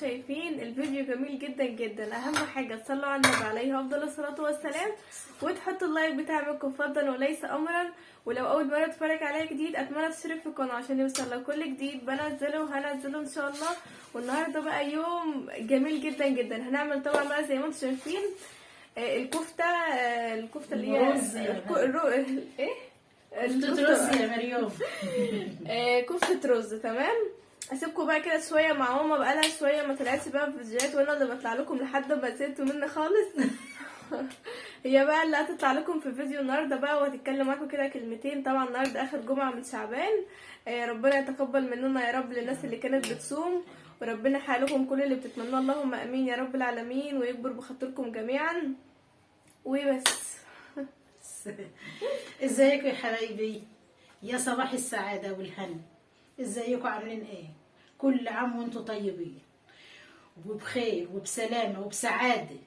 شايفين الفيديو جميل جدا جدا. اهم حاجه تصلوا على النبي عليه افضل الصلاه والسلام، وتحطوا اللايك بتاعكم فضلا وليس امرا. ولو اول مره تتفرج عليا جديد اتمنى تشترك في القناه عشان يوصلك كل جديد بنزله وهنزله ان شاء الله. والنهارده بقى يوم جميل جدا جدا. هنعمل طبعا بقى زي ما انتم شايفين الكفته اللي هي ايه كفته رز يا مريم. كفته رز. تمام. اسيبكم بقى كده شويه مع ماما، بقى لها شويه ما طلعتش بقى في فيديوهات، وانا اللي بطلع لكم لحد ما زهقتوا مني خالص. هي بقى اللي هتطلع لكم في فيديو النهارده بقى وهتتكلم معاكم كده كلمتين. طبعا النهارده اخر جمعه من شعبان، ربنا يتقبل مننا يا رب للناس اللي كانت بتصوم، وربنا يحقق كل اللي بتتمناه، اللهم امين يا رب العالمين، ويكبر بخاطركم جميعا. وبس. ازيكم يا حبايبي، يا صباح السعاده والهنا. ازيكم عاملين ايه؟ كل عام وانتم طيبين وبخير وبسلامه وبسعاده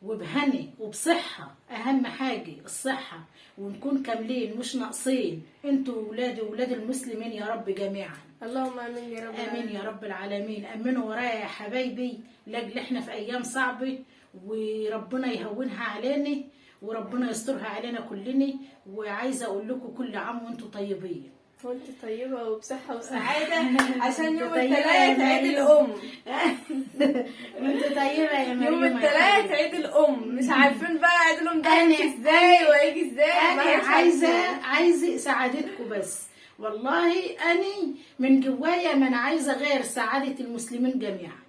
وبهنا وبصحه. اهم حاجه الصحه، ونكون كاملين مش ناقصين، انتوا ولادي وولاد المسلمين يا رب جميعا. اللهم امين يا رب العالمين. امين يا رب العالمين. امنوا ورايا يا حبايبي، لاجل احنا في ايام صعبه، وربنا يهونها علينا وربنا يسترها علينا كلنا. وعايزه اقول لكم كل عام وانتم طيبين وانت طيبة وبصحة وسعادة عشان يوم الثلاث عيد الأم. وانت طيبة يا مريم. يوم الثلاث عيد الأم، مش عارفين بقى عيد الأم ده هيجي ازاي وهيجي ازاي. أنا عايزة سعادتكم بس، والله أنا من جوايا ما أنا عايزة غير سعادة المسلمين جميعا،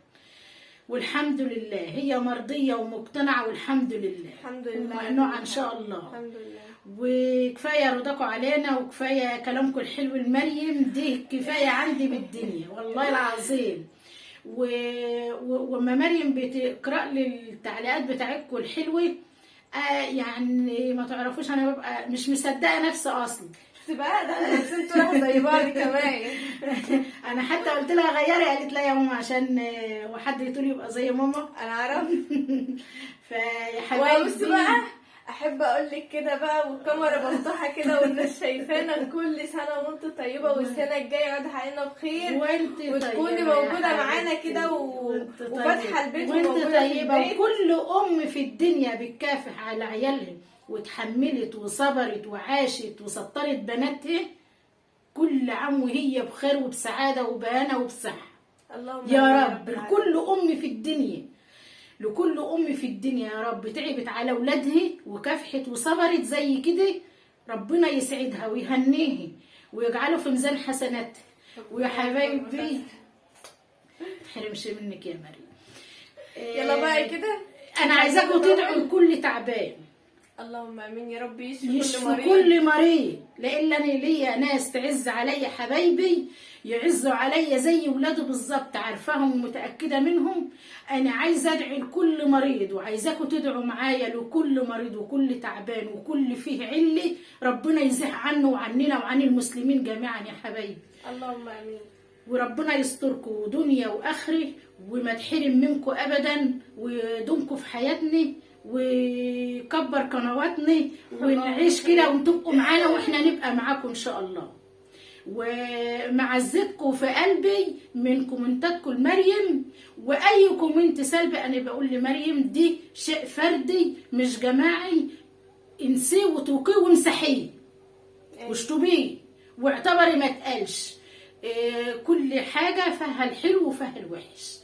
والحمد لله هي مرضية ومقتنعة، والحمد لله الحمد لله ومقنوعة إن شاء الله. الحمد لله. وكفايه رضاكم علينا، وكفايه كلامكم الحلو المريم دي، كفايه عندي بالدنيا والله العظيم. وما مريم بتقرا لي التعليقات بتاعتكم الحلوه، يعني ما تعرفوش انا ببقى مش مصدقه نفسي اصلا. بقى ده انتوا راحوا زي بعض كمان. انا حتى قلت لها غيري، قالت لا يا ماما عشان وحد يطول يبقى زي ماما. انا اعرف. فيا حبايبي بص بقى، احب اقول لك كده بقى والكاميرا مفتوحه كده والناس شايفانا، كل سنه وانت طيبه، والسنه الجايه يقعد علينا بخير وتكوني موجوده معانا كده وفاتحه البيت وانت طيبه. وكل ام في الدنيا بتكافح على عيالها وتحملت وصبرت وعاشت وسطرت بناتها، كل عام وهي بخير وبسعاده وبهنا وبصحه يا رب. لكل ام في الدنيا، لكل ام في الدنيا يا رب تعبت على اولادها وكافحت وصبرت زي كده، ربنا يسعدها ويهنيها ويجعله في ميزان حسناتها. ويا حبايبي تحرمش منك يا مريم. يلا بقى كده انا عايزاكم تدعوا لكل تعبان، اللهم امين يا رب، يشفي كل مريض. لان انا ليا ناس تعز عليا حبايبي، يعزوا عليا زي ولاده بالظبط، عارفاهم ومتاكده منهم. انا عايزه ادعي لكل مريض، وعايزاكم تدعوا معايا لكل مريض وكل تعبان وكل فيه عله، ربنا يزيح عنه وعننا وعن المسلمين جميعا يا حبايبي. اللهم امين. وربنا يستركم دنيا واخره، وما تحرم منكم ابدا، ودومكم في حياتنا، وكبر قنواتنا، ونعيش كده وتبقوا معانا واحنا نبقى معاكم ان شاء الله. ومعزتكم في قلبي من كومنتاتكم لمريم، واي كومنت سلبي انا بقول لمريم دي شيء فردي مش جماعي، انسيه وتوقيه وامسحيه واشطبيه واعتبري ما تقالش. كل حاجه فيها الحلو وفيها الوحش.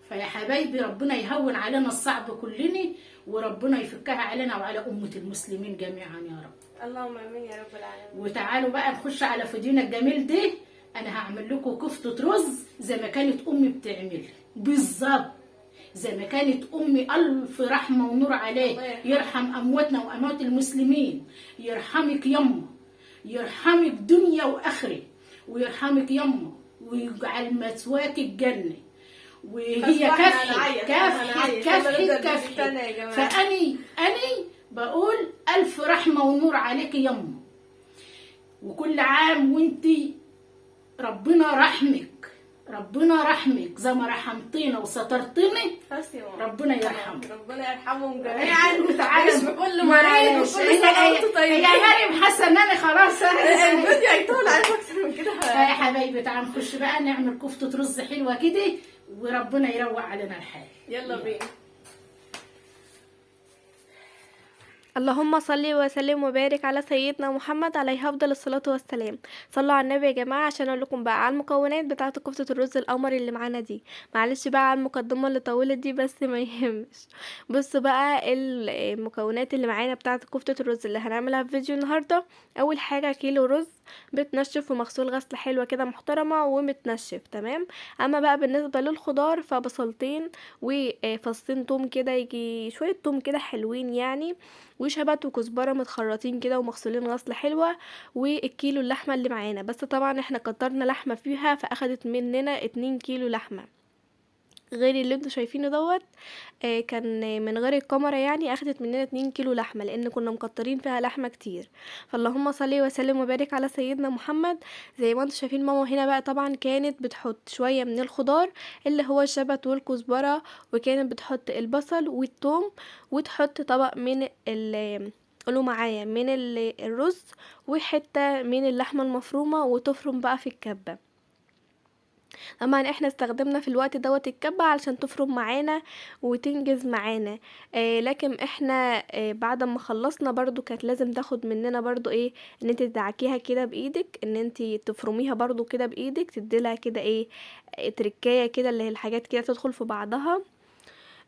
فيا حبايبي ربنا يهون علينا الصعب كلنا، وربنا يفكها علينا وعلى أمة المسلمين جميعا يا رب. اللهم امين يا رب العالمين. وتعالوا بقى نخش على فيديونا الجميل ده. انا هعمل لكم كفتة رز زي ما كانت امي بتعمل بالظبط، زي ما كانت امي الف رحمة ونور عليه، يرحم امواتنا واموات المسلمين، يرحمك يما، يرحمك دنيا واخره، ويرحمك يما، ويجعل مثواك الجنة. وهي كافحت فاني بقول الف رحمة ونور عليك يما، وكل عام وانتي ربنا رحمك زي ما رحمتينا وسترتني، ربنا يرحمك. ربنا يرحمهم جميعا. وتعالى كل مريض وكل سنه وانتم طيبين. يا مريم حاسه ان انا خلاص الفيديو هيطول عليكم اكتر من كده. يا حبايبي تعالوا نخش بقى نعمل كفته رز حلوه كده، وربنا يروق علينا الحال. يلا بينا. اللهم صل وسلم وبارك على سيدنا محمد عليه افضل الصلاه والسلام. صلوا على النبي يا جماعه عشان اقول لكم بقى على المكونات بتاعه كفته الرز القمر اللي معانا دي. معلش بقى على المقدمه اللي طولت دي بس ما يهمش. بصوا بقى المكونات اللي معانا بتاعه كفته الرز اللي هنعملها في فيديو النهارده. اول حاجه كيلو رز بتنشف ومغسول غسله حلوه كده محترمه ومتنشف تمام. اما بقى بالنسبه للخضار فبصلتين وفصين توم كده، يجي شويه توم كده حلوين يعني، وشبت وكزبره متخرطين كده ومغسولين غسله حلوه، والكيلو اللحمه اللي معانا. بس طبعا احنا كترنا لحمه فيها فاخدت مننا 2 كيلو لحمه غير اللي انتوا شايفينه دوت. كان من غير الكاميرا يعني اخدت مننا 2 كيلو لحمه لان كنا مكترين فيها لحمه كتير. فاللهم صل وسلم وبارك على سيدنا محمد. زي ما انتوا شايفين ماما هنا بقى طبعا كانت بتحط شويه من الخضار اللي هو الشبت والكزبره، وكانت بتحط البصل والثوم، وتحط طبق من قولوا معايا من الرز وحته من اللحمه المفرومه، وتفرم بقى في الكبه. طبعا احنا استخدمنا في الوقت دوت الكبة علشان تفرم معانا وتنجز معانا. لكن احنا بعد ما خلصنا برضو كانت لازم تاخد مننا برضو ايه، ان انت تدعكيها كده بايدك، ان انت تفرميها برضو كده بايدك، تديلها كده ايه تركاية كده اللي هي الحاجات كده تدخل في بعضها.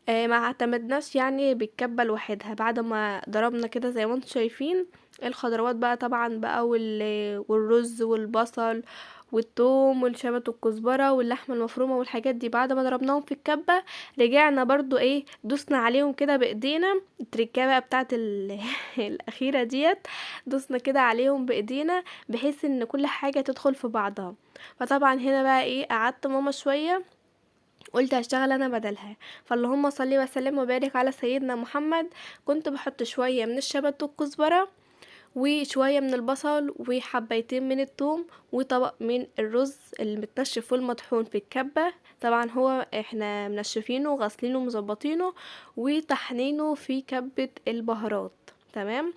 ما اعتمدناش يعني بالكبة لوحدها. بعد ما ضربنا كده زي ما انتم شايفين الخضروات بقى طبعا بقى والرز والبصل والثوم والشبت والكزبره واللحمه المفرومه والحاجات دي، بعد ما ضربناهم في الكبه رجعنا برضو ايه دوسنا عليهم كده بايدينا. التركه بقى بتاعت الاخيره ديت، دوسنا كده عليهم بايدينا بحيث ان كل حاجه تدخل في بعضها. فطبعا هنا بقى ايه قعدت ماما شويه قلت هشتغل انا بدلها. فاللهم صل وسلم وبارك على سيدنا محمد. كنت بحط شويه من الشبت والكزبره وشويه من البصل وحبيتين من الثوم وطبق من الرز المتنشف والمطحون في الكبه. طبعا هو احنا منشفينه وغسلينه ومظبطينه وطحنينه في كبه البهارات تمام.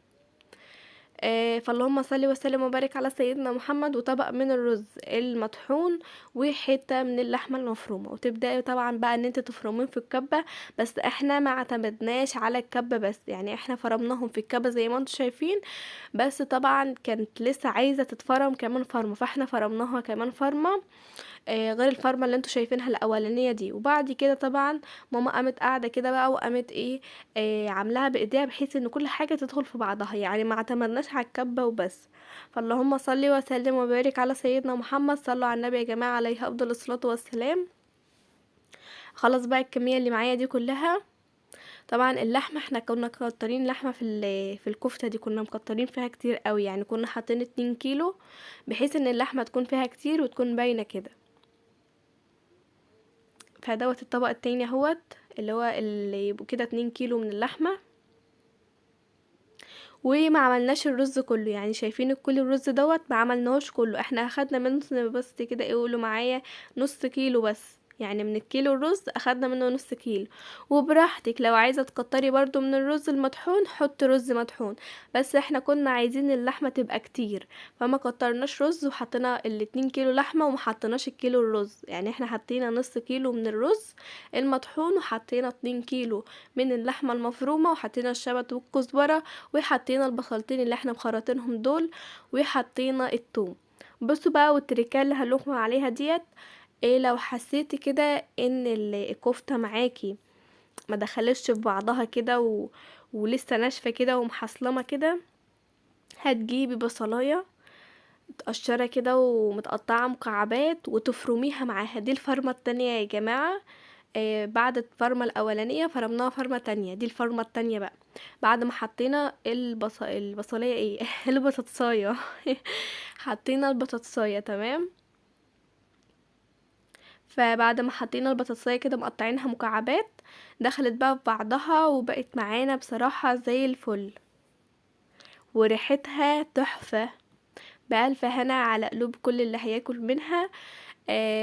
فاللهم صل وسلم وبارك على سيدنا محمد. وطبق من الرز المطحون وحته من اللحمه المفرومه، وتبداي طبعا بقى ان انت تفرمين في الكبه. بس احنا ما اعتمدناش على الكبه بس، يعني احنا فرمناهم في الكبه زي ما انتم شايفين، بس طبعا كانت لسه عايزه تتفرم كمان فرمه، فاحنا فرمناها كمان فرمه غير الفرمه اللي انتوا شايفينها الاولانيه دي. وبعد كده طبعا ماما قامت قاعده كده بقى وقامت ايه عاملاها بايديها بحيث ان كل حاجه تدخل في بعضها، يعني ما اعتمدناش على الكبه وبس. فاللهم صل وسلم وبارك على سيدنا محمد. صلوا على النبي يا جماعه عليه افضل الصلاه والسلام. خلاص بقى الكميه اللي معايا دي كلها. طبعا اللحمه احنا كنا مكترين لحمه في الكفته دي، كنا مكترين فيها كتير قوي، يعني كنا حاطين 2 كيلو بحيث ان اللحمه تكون فيها كتير وتكون باينه كده. فدوت الطبق التاني اهوت اللي هو اللي يبقوا كده 2 كيلو من اللحمه. وما عملناش الرز كله، يعني شايفين كل الرز دوت ما عملناهوش كله، احنا اخدنا منه بس كده ايه قولوا معايا نص كيلو بس، يعني من الكيلو الرز اخدنا منه نص كيلو. وبراحتك لو عايزه تكتري برضو من الرز المطحون حط رز مطحون، بس احنا كنا عايزين اللحمه تبقى كتير فما كترناش رز وحطينا ال2 كيلو لحمه وما حطيناش الكيلو الرز، يعني احنا حطينا نص كيلو من الرز المطحون وحطينا 2 كيلو من اللحمه المفرومه وحطينا الشبت والكزبره وحطينا البصلتين اللي احنا مخرطينهم دول وحطينا الثوم. بصوا بقى والتركه اللي هلوكم عليها ديت، ايه لو حسيتي كده ان الكفته معاكي ما دخلتش في بعضها كده ولسه ناشفه كده ومحصلمه كده، هتجيبي بصلايه متقشره كده ومتقطعه مكعبات وتفرميها معاها. دي الفرمه التانية يا جماعه. بعد الفرمه الاولانيه فرمناها فرمه تانية، دي الفرمه التانية بقى بعد ما حطينا البصليه ايه البطاطسايه حطينا البطاطسايه تمام. فبعد ما حطينا البطاطسايه كده مقطعينها مكعبات، دخلت بقى في بعضها وبقت معانا بصراحه زي الفل، وريحتها تحفه. بألف هنا على قلوب كل اللي هياكل منها.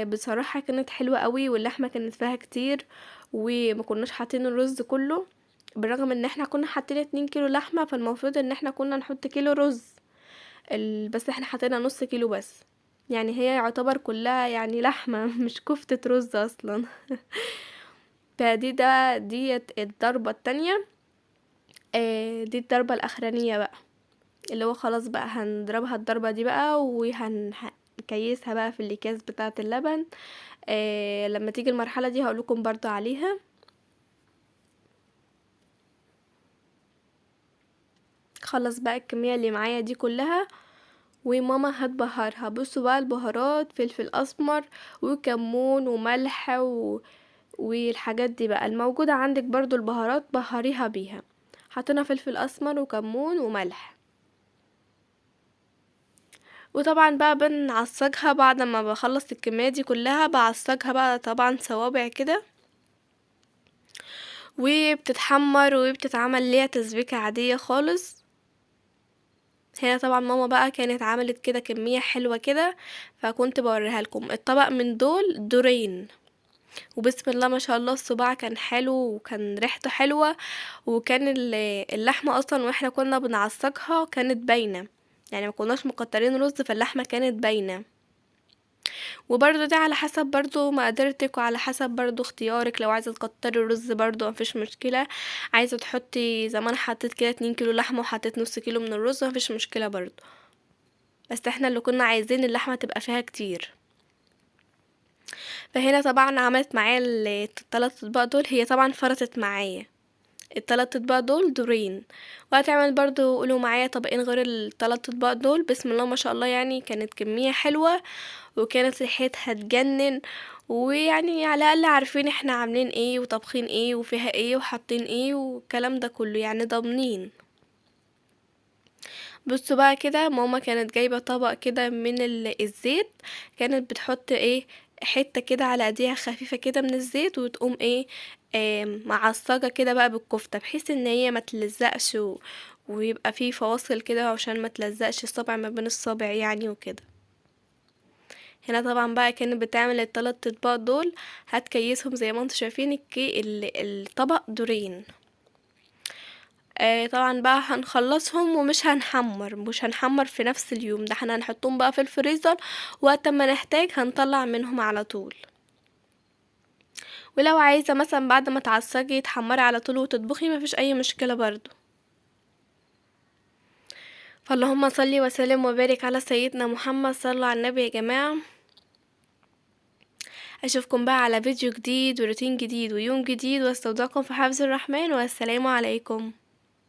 بصراحة كانت حلوة قوي، واللحمة كانت فيها كتير، وما كناش حاطين الرز كله، بالرغم ان احنا كنا حاطين 2 كيلو لحمة، فالمفروض ان احنا كنا نحط كيلو رز. بس احنا حطينا نص كيلو بس، يعني هي يعتبر كلها يعني لحمة مش كفتة رز اصلا. ديت الضربة التانية. دي الضربة الاخرانية بقى، اللي هو خلاص بقى هنضربها الضربة دي بقى وهنكيسها بقى في الاكياس بتاعة اللبن. لما تيجي المرحلة دي هقولكم برضو عليها. خلص بقى الكمية اللي معايا دي كلها، وماما هتبهرها. بصوا بقى البهارات، فلفل اسمر وكمون وملح والحاجات دي بقى الموجودة عندك، برضو البهارات بهريها بيها. حطينا فلفل اسمر وكمون وملح، وطبعا بقى بنعصجها. بعد ما بخلص الكمية دي كلها بعصجها بقى طبعا صوابع كده، وبتتحمر وبتتعمل ليها تسبيكة عادية خالص. هنا طبعا ماما بقى كانت عملت كده كمية حلوة كده، فكنت بوريها لكم. الطبق من دورين، وبسم الله ما شاء الله الصباع كان حلو وكان ريحته حلوة، وكان اللحمة اصلا واحنا كنا بنعصقها كانت باينة، يعني ما كناش مكترين رز، فاللحمة كانت باينة. وبرضو دي على حسب برضو مقدرتك، وعلى حسب برضو اختيارك. لو عايزة تكتري الرز برضو مفيش مشكلة، عايزة تحطي زي ما انا حطيت كده 2 كيلو لحمة وحطيت نص كيلو من الرز مفيش مشكلة برضو، بس احنا اللي كنا عايزين اللحمة تبقى فيها كتير. فهنا طبعا عملت معايا الثلاث اطباق دول. هي طبعا فرطت معايا الثلاث اطباق دول دورين، وهتعمل برضو قولوا معايا طبقين غير الثلاث اطباق دول. بسم الله ما شاء الله، يعني كانت كمية حلوة وكانت ريحتها تجنن، ويعني على الاقل عارفين احنا عاملين ايه وطبخين ايه وفيها ايه وحاطين ايه والكلام ده كله، يعني ضامنين. بصوا بقى كده ماما كانت جايبة طبق كده من الزيت، كانت بتحط ايه حتة كده على ايديها خفيفة كده من الزيت، وتقوم ايه معصجة كده بقى بالكفتة، بحيث ان هي ما تلزقش ويبقى فيه فواصل كده عشان ما تلزقش الصابع ما بين الصابع يعني وكده. هنا طبعا بقى كانت بتعمل الثلاث اطباق دول، هتكيسهم زي ما انتم شايفين الطبق دورين. طبعا بقى هنخلصهم ومش هنحمر، مش هنحمر في نفس اليوم ده، احنا هنحطهم بقى في الفريزر، وقت ما نحتاج هنطلع منهم على طول. ولو عايزة مثلا بعد ما تعصجي تحمري على طول وتطبخي مفيش اي مشكلة برضو. فاللهم صلي وسلم وبارك على سيدنا محمد. صلوا على النبي يا جماعة. اشوفكم بقى على فيديو جديد وروتين جديد ويوم جديد، واستودعكم في حفظ الرحمن، والسلام عليكم.